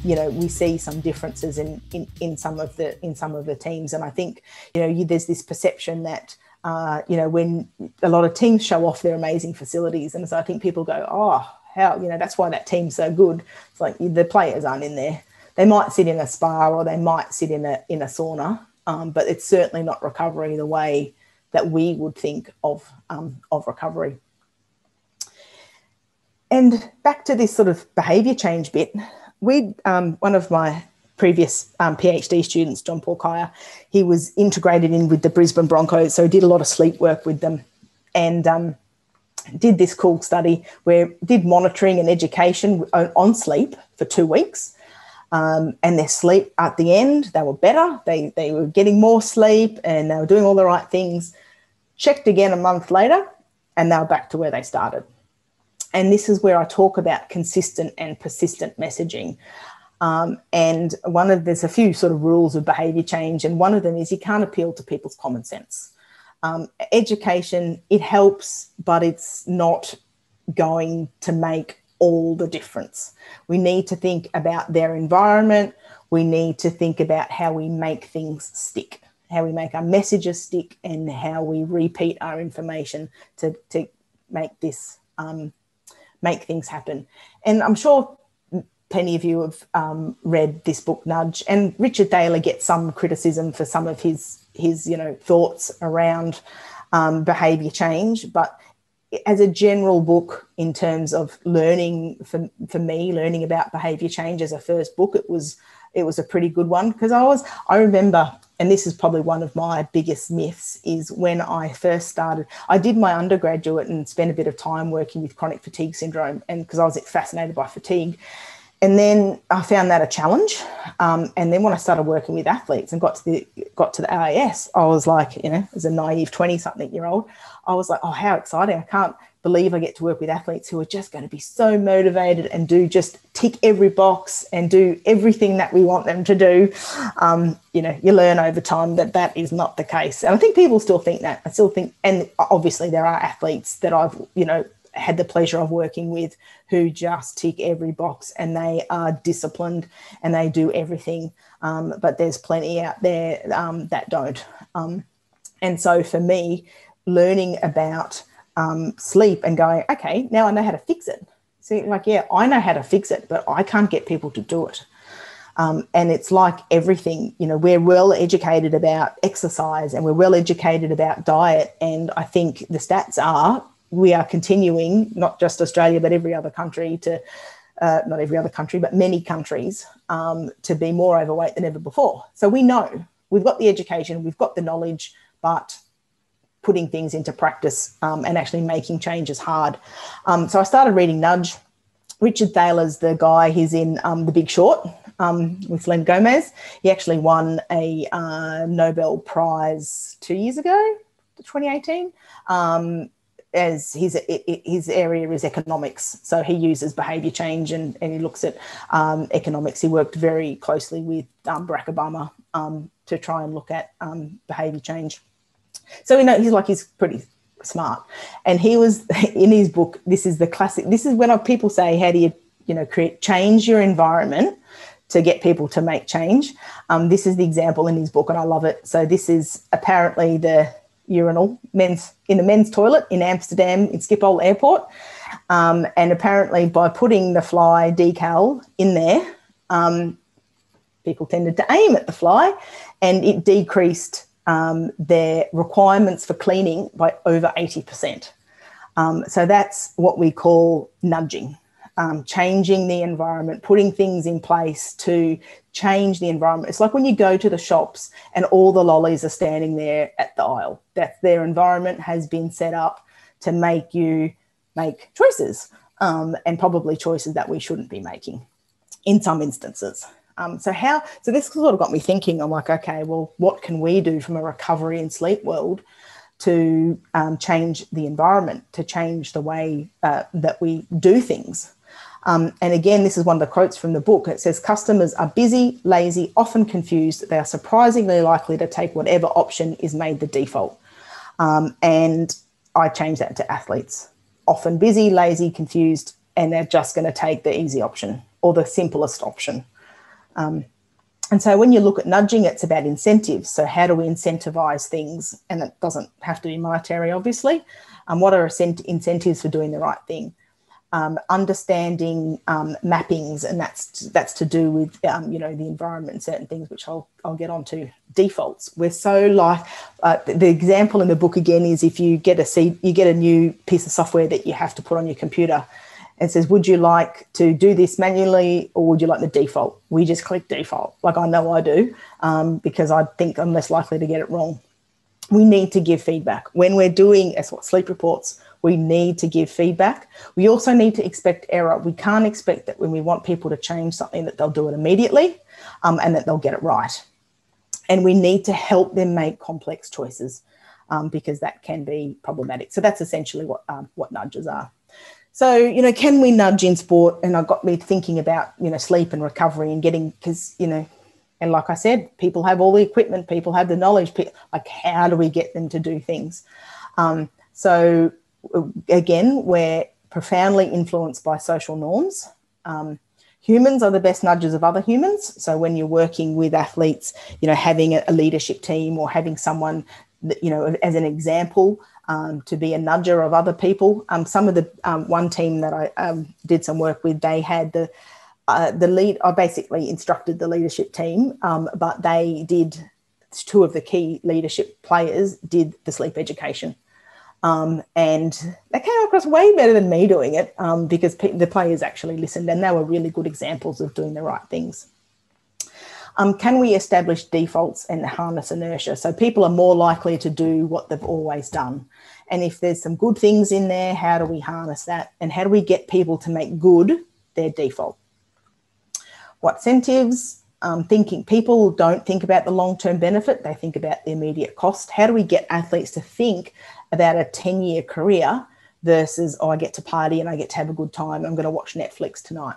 we see some differences in some of the teams. And I think, there's this perception that, when a lot of teams show off their amazing facilities. And so I think people go, oh, how, that's why that team's so good. It's like the players aren't in there. They might sit in a spa or they might sit in a sauna, but it's certainly not recovery the way that we would think of recovery. And back to this sort of behaviour change bit, one of my previous PhD students, John Paul Kaya, he was integrated in with the Brisbane Broncos, so he did a lot of sleep work with them, and did this cool study where did monitoring and education on sleep for 2 weeks. And their sleep at the end, they were better. They were getting more sleep and they were doing all the right things. Checked again a month later and they were back to where they started. And this is where I talk about consistent and persistent messaging. And there's a few sort of rules of behaviour change, and one of them is you can't appeal to people's common sense. Education, it helps, but it's not going to make all the difference. We need to think about their environment. We need to think about how we make things stick, how we make our messages stick, and how we repeat our information to make this make things happen. And I'm sure plenty of you have read this book, Nudge, and Richard Thaler gets some criticism for some of his thoughts around behaviour change, but as a general book in terms of learning, for me, learning about behaviour change as a first book, it was a pretty good one, because I remember, and this is probably one of my biggest myths, is when I first started, I did my undergraduate and spent a bit of time working with chronic fatigue syndrome, and because I was fascinated by fatigue. And then I found that a challenge. And then when I started working with athletes and got to the AIS, I was like, as a naive 20-something-year-old, I was like, oh, how exciting. I can't believe I get to work with athletes who are just going to be so motivated and just tick every box and do everything that we want them to do. You learn over time that is not the case. And I think people still think that. I still think, and obviously there are athletes that I've, had the pleasure of working with who just tick every box and they are disciplined and they do everything. But there's plenty out there that don't. And so for me, learning about sleep and going, okay, now I know how to fix it. So I know how to fix it, but I can't get people to do it. And it's like everything, we're well educated about exercise and we're well educated about diet. And I think the stats are, we are continuing, not just Australia, but every other country not every other country, but many countries to be more overweight than ever before. So we know we've got the education, we've got the knowledge, but putting things into practice and actually making change is hard. So I started reading Nudge. Richard Thaler's the guy, he's in The Big Short with Selena Gomez. He actually won a Nobel Prize 2 years ago, 2018. As his area is economics. So he uses behaviour change and he looks at economics. He worked very closely with Barack Obama to try and look at behaviour change. So he's pretty smart. And he was, in his book, this is the classic, this is when people say, how do you, change your environment to get people to make change? This is the example in his book and I love it. So this is apparently the urinal in the men's toilet in Amsterdam in Schiphol Airport, and apparently by putting the fly decal in there, people tended to aim at the fly and it decreased their requirements for cleaning by over 80%. So that's what we call nudging, changing the environment, putting things in place to change the environment. It's like when you go to the shops and all the lollies are standing there at the aisle. That their environment has been set up to make you make choices, and probably choices that we shouldn't be making in some instances. So this sort of got me thinking. I'm like, okay, well, what can we do from a recovery and sleep world to change the environment, to change the way that we do things? And again, this is one of the quotes from the book. It says, customers are busy, lazy, often confused. They are surprisingly likely to take whatever option is made the default. And I changed that to athletes. Often busy, lazy, confused, and they're just going to take the easy option or the simplest option. And so when you look at nudging, it's about incentives. So how do we incentivize things? And it doesn't have to be monetary, obviously. What are incentives for doing the right thing? Understanding mappings, and that's to do with you know, the environment and certain things, which I'll get onto. Defaults. We're so like the example in the book again is if you get a new piece of software that you have to put on your computer. It says, would you like to do this manually or would you like the default? We just click default. Like I know I do because I think I'm less likely to get it wrong. We need to give feedback. When we're doing sleep reports, we need to give feedback. We also need to expect error. We can't expect that when we want people to change something that they'll do it immediately and that they'll get it right. And we need to help them make complex choices because that can be problematic. So that's essentially what nudges are. So, you know, can we nudge in sport? And it got me thinking about, you know, sleep and recovery and getting, because, you know, and like I said, people have all the equipment, people have the knowledge, like how do we get them to do things? So again, we're profoundly influenced by social norms. Humans are the best nudgers of other humans. So when you're working with athletes, you know, having a leadership team or having someone, that, you know, as an example, to be a nudger of other people. Some of the one team that I did some work with, they had the lead. I basically instructed the leadership team, but they did, two of the key leadership players did the sleep education. And they came across way better than me doing it because the players actually listened and they were really good examples of doing the right things. Can we establish defaults and harness inertia? So people are more likely to do what they've always done. And if there's some good things in there, how do we harness that? And how do we get people to make good their default? What incentives? People don't think about the long-term benefit. They think about the immediate cost. How do we get athletes to think about a 10-year career versus, oh, I get to party and I get to have a good time. I'm going to watch Netflix tonight.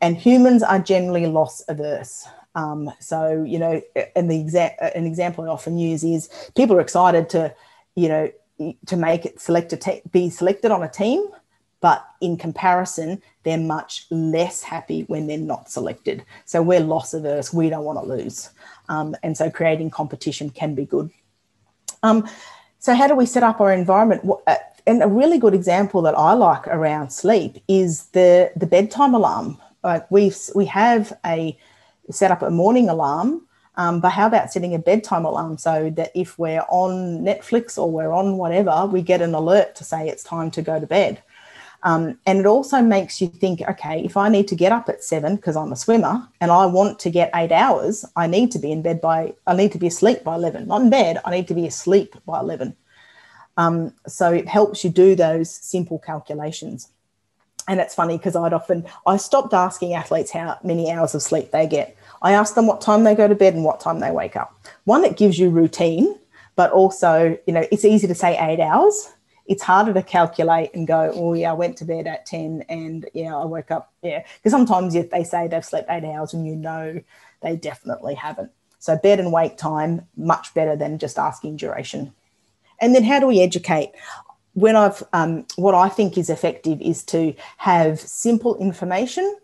And humans are generally loss averse. So, you know, and an example I often use is people are excited to, you know, to make it be selected on a team, but in comparison, they're much less happy when they're not selected. So we're loss averse. We don't want to lose. And so creating competition can be good. So how do we set up our environment? And a really good example that I like around sleep is the bedtime alarm. We have set up a morning alarm, but how about setting a bedtime alarm so that if we're on Netflix or we're on whatever, we get an alert to say it's time to go to bed. And it also makes you think, okay, if I need to get up at 7 because I'm a swimmer and I want to get 8 hours, I need to be asleep by 11. Not in bed, I need to be asleep by 11. So it helps you do those simple calculations. And it's funny because I stopped asking athletes how many hours of sleep they get. I asked them what time they go to bed and what time they wake up. One, it gives you routine, but also, you know, it's easy to say 8 hours. It's harder to calculate and go, oh, yeah, I went to bed at 10 and, yeah, I woke up, yeah. Because sometimes if they say they've slept 8 hours and you know they definitely haven't. So bed and wake time, much better than just asking duration. And then how do we educate? What I think is effective is to have simple information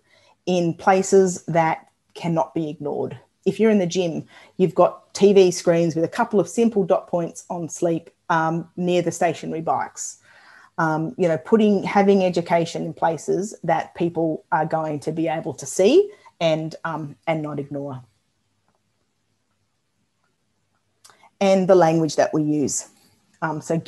in places that cannot be ignored. If you're in the gym, you've got TV screens with a couple of simple dot points on sleep near the stationary bikes. You know, having education in places that people are going to be able to see and not ignore. And the language that we use. So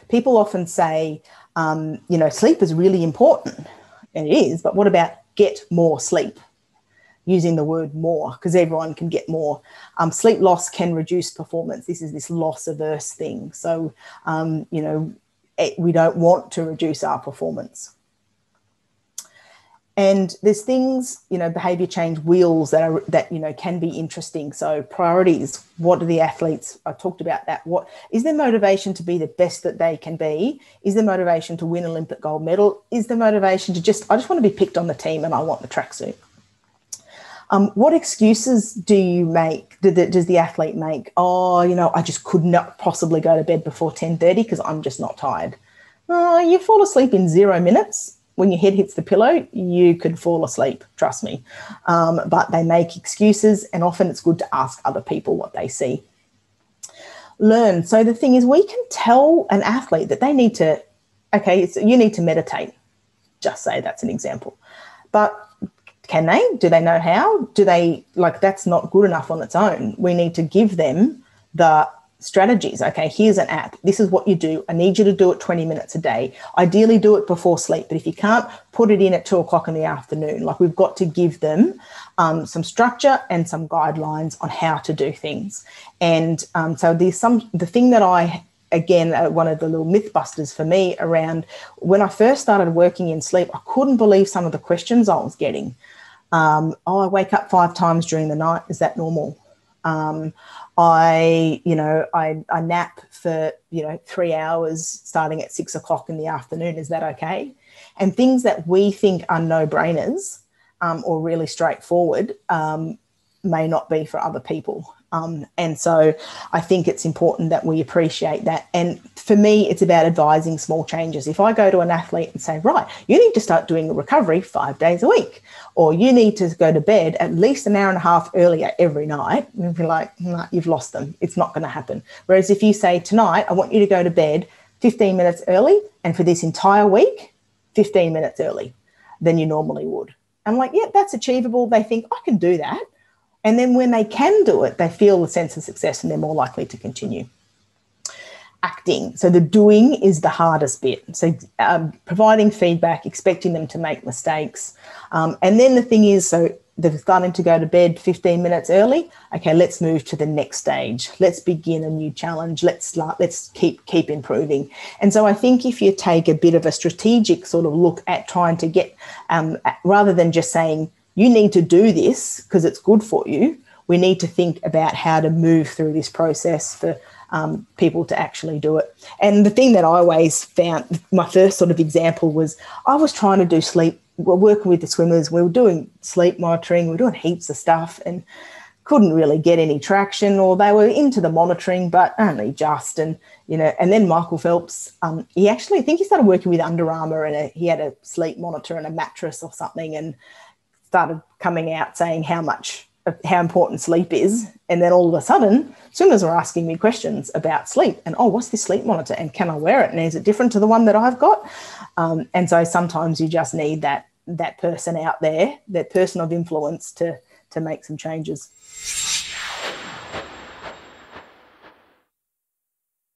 people often say, you know, sleep is really important. And it is, but what about get more sleep? Using the word more, because everyone can get more. Sleep loss can reduce performance. This is this loss averse thing. So, you know, we don't want to reduce our performance. And there's things, you know, behaviour change wheels that you know can be interesting. So priorities. What do the athletes? I talked about that. What is their motivation to be the best that they can be? Is their motivation to win Olympic gold medal? Is the motivation to I just want to be picked on the team and I want the tracksuit? What excuses do you make? Does the athlete make? Oh, you know, I just could not possibly go to bed before 10:30 because I'm just not tired. You fall asleep in 0 minutes. when your head hits the pillow, you could fall asleep, trust me. But they make excuses, and often it's good to ask other people what they see. Learn. So the thing is, we can tell an athlete that they need to, okay, so you need to meditate. Just say that's an example. But can they? Do they know how? Do they, like, that's not good enough on its own. We need to give them the strategies. Okay, here's an app. This is what you do. I need you to do it 20 minutes a day. Ideally do it before sleep. But if you can't, put it in at 2 o'clock in the afternoon. Like, we've got to give them some structure and some guidelines on how to do things. And so there's the thing that one of the little myth busters for me around when I first started working in sleep, I couldn't believe some of the questions I was getting. I wake up 5 times during the night. Is that normal? I nap for, 3 hours starting at 6 o'clock in the afternoon. Is that okay? And things that we think are no-brainers or really straightforward may not be for other people. And so I think it's important that we appreciate that. And for me, it's about advising small changes. If I go to an athlete and say, right, you need to start doing a recovery 5 days a week, or you need to go to bed at least an hour and a half earlier every night, and be like, nah, you've lost them. It's not going to happen. Whereas if you say, tonight, I want you to go to bed 15 minutes early, and for this entire week, 15 minutes early than you normally would. I'm like, yeah, that's achievable. They think, I can do that. And then when they can do it, they feel a sense of success and they're more likely to continue. Acting. So the doing is the hardest bit. So providing feedback, expecting them to make mistakes. And then the thing is, so they're starting to go to bed 15 minutes early. Okay, let's move to the next stage. Let's begin a new challenge. Let's keep improving. And so I think if you take a bit of a strategic sort of look at trying to get, rather than just saying, you need to do this because it's good for you, we need to think about how to move through this process for people to actually do it. And the thing that I always found, my first sort of example was I was trying to do sleep. We're working with the swimmers. We were doing sleep monitoring. We were doing heaps of stuff and couldn't really get any traction, or they were into the monitoring, but only just. And, and then Michael Phelps, he actually, I think he started working with Under Armour, and he had a sleep monitor and a mattress or something, and started coming out saying how important sleep is. And then all of a sudden, swimmers were asking me questions about sleep and, what's this sleep monitor? And can I wear it? And is it different to the one that I've got? And so sometimes you just need that person out there, that person of influence to make some changes.